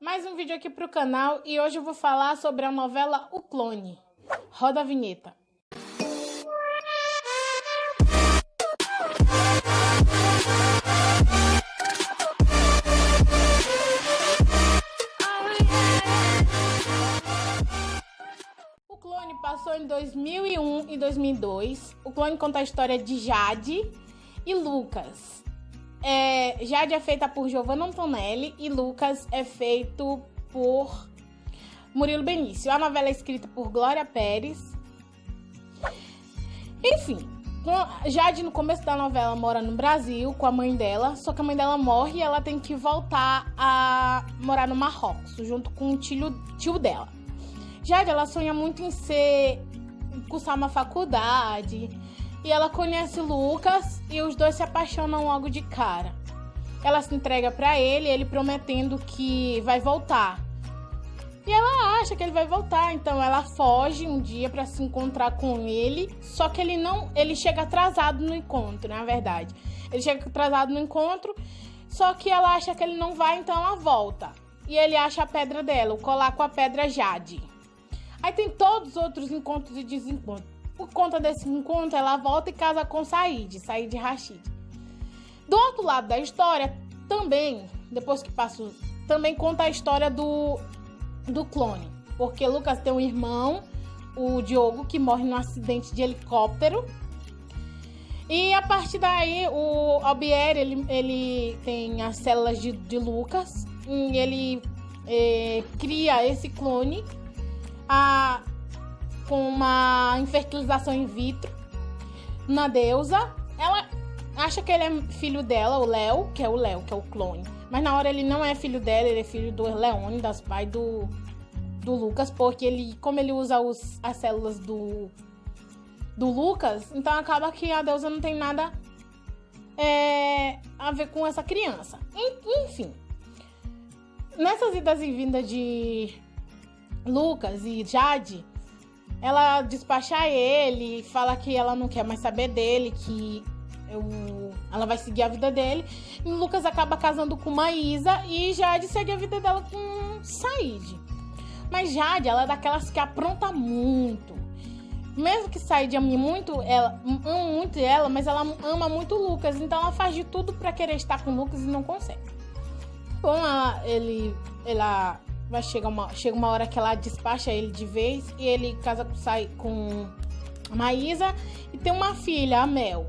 Mais um vídeo aqui pro canal e hoje eu vou falar sobre a novela O Clone. Roda a vinheta. O Clone passou em 2001 e 2002. O Clone conta a história de Jade e Lucas. Jade é feita por Giovanna Antonelli e Lucas é feito por Murilo Benício. A novela é escrita por Glória Pérez. Enfim, Jade no começo da novela mora no Brasil com a mãe dela, só que a mãe dela morre e ela tem que voltar a morar no Marrocos, junto com o tio dela. Jade, ela sonha muito em cursar uma faculdade. E ela conhece Lucas e os dois se apaixonam logo de cara. Ela se entrega pra ele prometendo que vai voltar. E ela acha que ele vai voltar, então ela foge um dia pra se encontrar com ele. Só que ele chega atrasado no encontro, na verdade. Ele chega atrasado no encontro, só que ela acha que ele não vai, então ela volta. E ele acha a pedra dela, o colar com a pedra Jade. Aí tem todos os outros encontros e desencontros. Por conta desse encontro, ela volta e casa com Said Rachid. Do outro lado da história, também conta a história do clone. Porque Lucas tem um irmão, o Diogo, que morre num acidente de helicóptero. E a partir daí, o Albieri, ele tem as células de Lucas. E ele cria esse clone com uma infertilização in vitro na deusa. Ela acha que ele é filho dela, o Léo, que é o clone. Mas na hora ele não é filho dela, ele é filho do Leônidas, pai do Lucas, porque como ele usa as células do Lucas, então acaba que a deusa não tem nada a ver com essa criança. Enfim, nessas idas e vindas de Lucas e Jade, ela despacha ele, fala que ela não quer mais saber dele, que ela vai seguir a vida dele. E o Lucas acaba casando com Maísa e Jade segue a vida dela com Said. Mas Jade, ela é daquelas que apronta muito. Mesmo que Said ame muito ela, mas ela ama muito o Lucas. Então ela faz de tudo pra querer estar com o Lucas e não consegue. Bom, chega uma hora que ela despacha ele de vez e ele casa com a Maísa e tem uma filha, a Mel.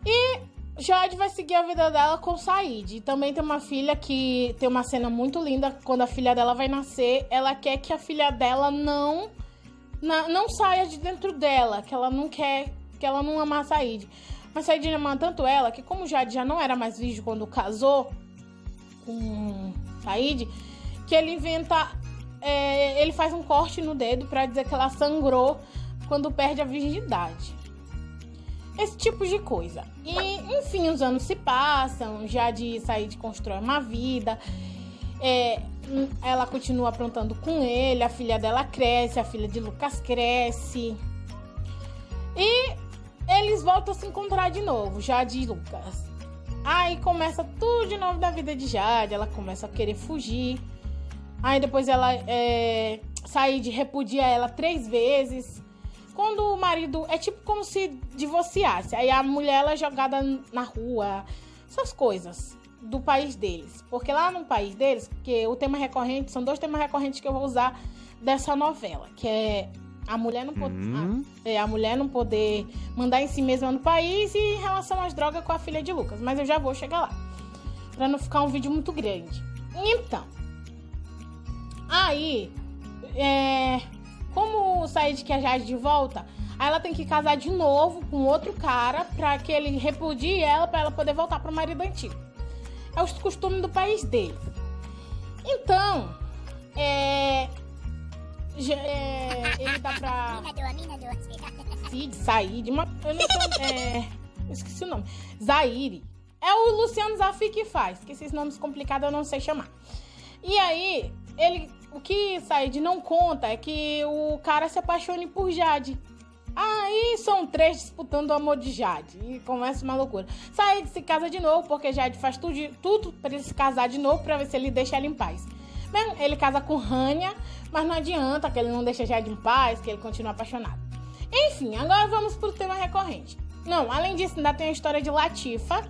E Jade vai seguir a vida dela com o Said. E também tem uma filha que tem uma cena muito linda. Quando a filha dela vai nascer, ela quer que a filha dela não saia de dentro dela, que ela não quer, que ela não ama a Said. Mas Said ama tanto ela que, como Jade já não era mais virgem quando casou com Said, que ele ele faz um corte no dedo pra dizer que ela sangrou quando perde a virgindade. Esse tipo de coisa. E, enfim, os anos se passam, Jade e Said constroem uma vida, ela continua aprontando com ele, a filha dela cresce, a filha de Lucas cresce. E eles voltam a se encontrar de novo, Jade e Lucas. Aí começa tudo de novo da vida de Jade, ela começa a querer fugir. Aí depois Said repudia ela 3 vezes. Quando o marido... É tipo como se divorciasse. Aí a mulher ela é jogada na rua. Essas coisas do país deles. Porque lá no país deles, porque o tema recorrente... São 2 temas recorrentes que eu vou usar dessa novela. Que é a mulher não poder mandar em si mesma no país. E em relação às drogas com a filha de Lucas. Mas eu já vou chegar lá. Pra não ficar um vídeo muito grande. Então... Aí, como o Said quer a Jade de volta, aí ela tem que casar de novo com outro cara pra que ele repudie ela, pra ela poder voltar pro marido antigo. É os costumes do país dele. Então, ele dá pra Said, eu esqueci o nome. Zaire. É o Luciano Zafi que faz, que esses nomes complicados eu não sei chamar. E aí, o que Said não conta é que o cara se apaixone por Jade. Aí são 3 disputando o amor de Jade. E começa uma loucura. Said se casa de novo, porque Jade faz tudo pra ele se casar de novo, pra ver se ele deixa ela em paz. Bem, ele casa com Rania, mas não adianta, que ele não deixa Jade em paz, que ele continua apaixonado. Enfim, agora vamos pro tema recorrente. Não, além disso, ainda tem a história de Latifa,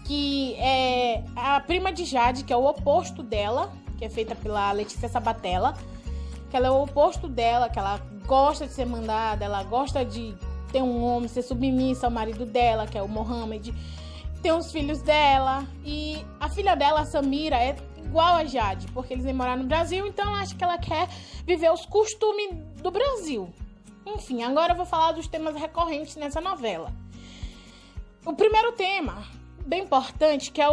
que é a prima de Jade, que é o oposto dela, que é feita pela Letícia Sabatella, que ela é o oposto dela, que ela gosta de ser mandada, ela gosta de ter um homem, ser submissa ao marido dela, que é o Mohamed, tem os filhos dela, e a filha dela, a Samira, é igual a Jade, porque eles vêm morar no Brasil, então ela acha que ela quer viver os costumes do Brasil. Enfim, agora eu vou falar dos temas recorrentes nessa novela. O primeiro tema, bem importante, que é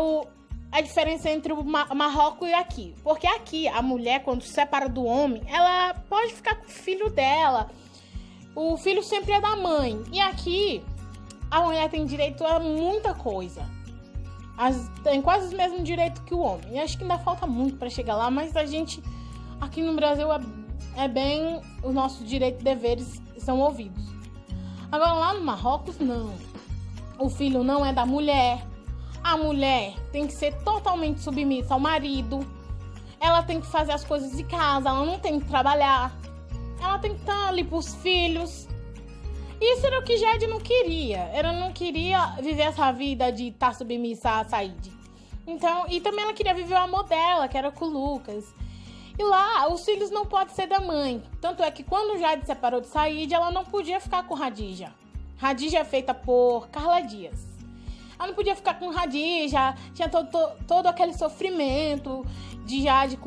a diferença entre o Marrocos e aqui. Porque aqui, a mulher, quando se separa do homem, ela pode ficar com o filho dela. O filho sempre é da mãe. E aqui, a mulher tem direito a muita coisa. Tem quase os mesmos direitos que o homem. E acho que ainda falta muito para chegar lá, mas a gente, aqui no Brasil, é bem... Os nossos direitos e deveres são ouvidos. Agora, lá no Marrocos, não. O filho não é da mulher. A mulher tem que ser totalmente submissa ao marido. Ela tem que fazer as coisas de casa. Ela não tem que trabalhar. Ela tem que estar ali pros filhos. Isso era o que Jade não queria. Ela não queria viver essa vida de estar submissa a Said. Então, e também ela queria viver o amor dela, que era com o Lucas. E lá, os filhos não podem ser da mãe. Tanto é que quando Jade separou de Said, ela não podia ficar com Radija. Radija é feita por Carla Dias. Ela não podia ficar com Radija, tinha todo aquele sofrimento de Jade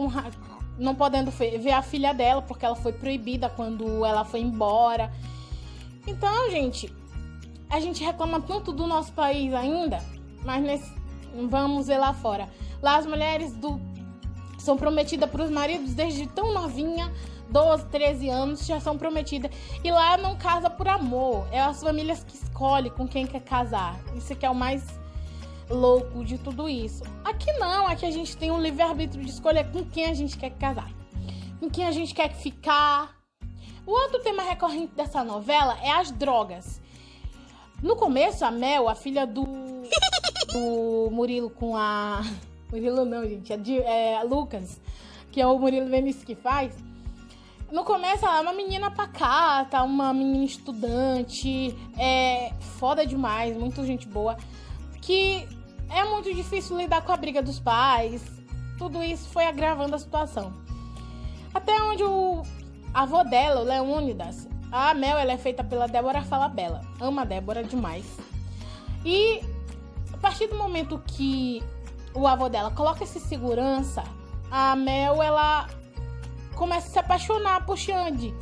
não podendo ver a filha dela, porque ela foi proibida quando ela foi embora. Então, gente, a gente reclama tanto do nosso país ainda, mas vamos ver lá fora. Lá as mulheres são prometidas para os maridos desde tão novinha, 12, 13 anos, já são prometidas. E lá não casa por amor. É as famílias que escolhem com quem quer casar. Isso que é o mais louco de tudo isso. Aqui não, aqui a gente tem um livre-arbítrio de escolher com quem a gente quer casar, com quem a gente quer ficar. O outro tema recorrente dessa novela é as drogas. No começo, a Mel, a filha do Murilo com a... Murilo não, gente, é Lucas, que é o Murilo Benício que faz. No começo, ela é uma menina pacata, uma menina estudante, foda demais, muito gente boa, que é muito difícil lidar com a briga dos pais. Tudo isso foi agravando a situação. Até onde o avô dela, o Leônidas, a Mel, ela é feita pela Débora Falabella. Ama a Débora demais. E a partir do momento que o avô dela coloca esse segurança, a Mel, ela começa a se apaixonar por Xande.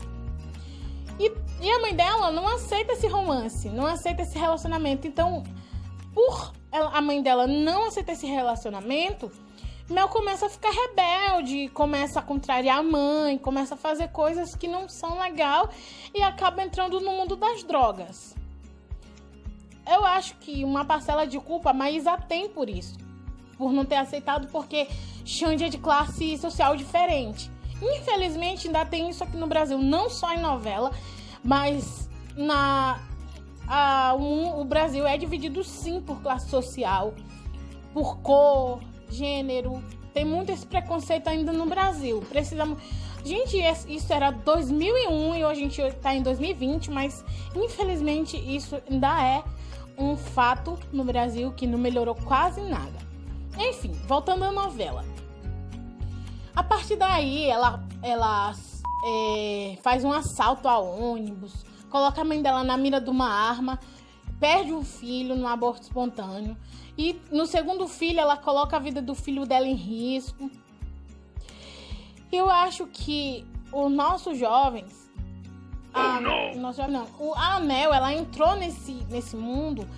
E a mãe dela não aceita esse romance, não aceita esse relacionamento. Então, por a mãe dela não aceitar esse relacionamento, Mel começa a ficar rebelde, começa a contrariar a mãe, começa a fazer coisas que não são legais e acaba entrando no mundo das drogas. Eu acho que uma parcela de culpa a Maísa tem por isso, por não ter aceitado, porque Xande é de classe social diferente. Infelizmente, ainda tem isso aqui no Brasil, não só em novela, mas o Brasil é dividido sim por classe social, por cor, gênero. Tem muito esse preconceito ainda no Brasil. Gente, isso era 2001 e hoje a gente está em 2020, mas infelizmente isso ainda é um fato no Brasil que não melhorou quase nada. Enfim, voltando à novela. A partir daí, ela faz um assalto a ônibus, coloca a mãe dela na mira de uma arma, perde um filho no aborto espontâneo. E no segundo filho, ela coloca a vida do filho dela em risco. Eu acho que os nossos jovens... A Mel, ela entrou nesse mundo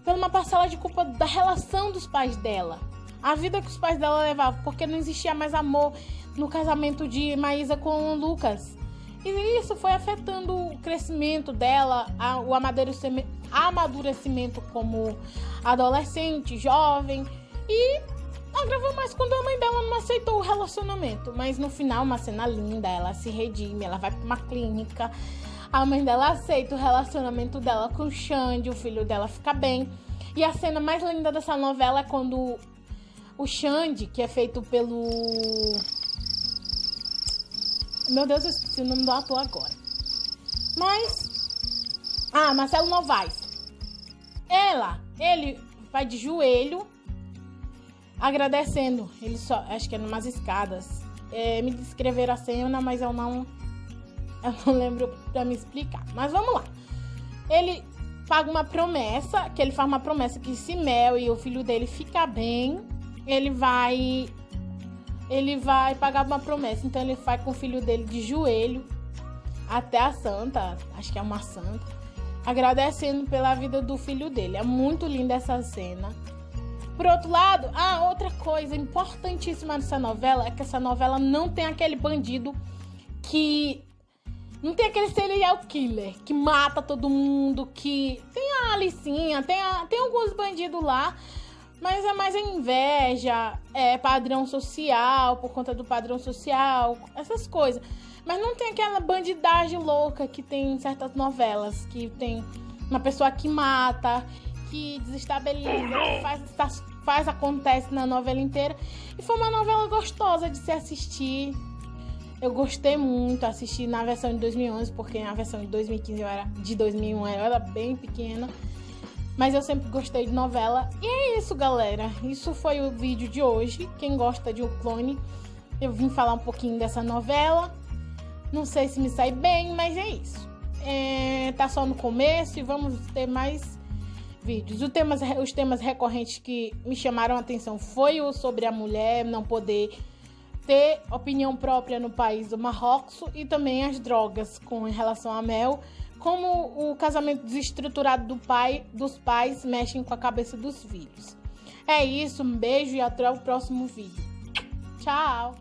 por uma parcela de culpa da relação dos pais dela. A vida que os pais dela levavam, porque não existia mais amor no casamento de Maísa com o Lucas. E isso foi afetando o crescimento dela, o amadurecimento como adolescente, jovem. E agravou mais quando a mãe dela não aceitou o relacionamento. Mas no final, uma cena linda, ela se redime, ela vai para uma clínica. A mãe dela aceita o relacionamento dela com o Xande, o filho dela fica bem. E a cena mais linda dessa novela é quando o Xande, que é feito pelo... Meu Deus, eu esqueci o nome do ator agora. Marcelo Novaes. Ele vai de joelho agradecendo. Ele só, acho que é numas escadas. Me descreveram a cena, mas eu não lembro pra me explicar. Mas vamos lá. Ele paga uma promessa, que ele faz uma promessa que se Mel e o filho dele ficar bem, ele vai pagar uma promessa. Então ele vai com o filho dele de joelho até a santa, acho que é uma santa, agradecendo pela vida do filho dele. É muito linda essa cena. Por outro lado, outra coisa importantíssima dessa novela é que essa novela não tem aquele bandido que... Não tem aquele serial killer que mata todo mundo, que... Tem a Alicinha, tem alguns bandidos lá, mas é mais a inveja, padrão social, por conta do padrão social, essas coisas. Mas não tem aquela bandidagem louca que tem em certas novelas, que tem uma pessoa que mata, que desestabiliza, que acontece na novela inteira. E foi uma novela gostosa de se assistir. Eu gostei muito, assisti na versão de 2011, porque na versão de 2015 de 2001 eu era bem pequena. Mas eu sempre gostei de novela. E é isso, galera. Isso foi o vídeo de hoje. Quem gosta de O Clone, eu vim falar um pouquinho dessa novela. Não sei se me sai bem, mas é isso. Tá só no começo e vamos ter mais vídeos. Os temas recorrentes que me chamaram a atenção foi o sobre a mulher não poder ter opinião própria no país do Marrocos e também as drogas em relação a Mel, como o casamento desestruturado dos pais mexem com a cabeça dos filhos. É isso, um beijo e até o próximo vídeo. Tchau!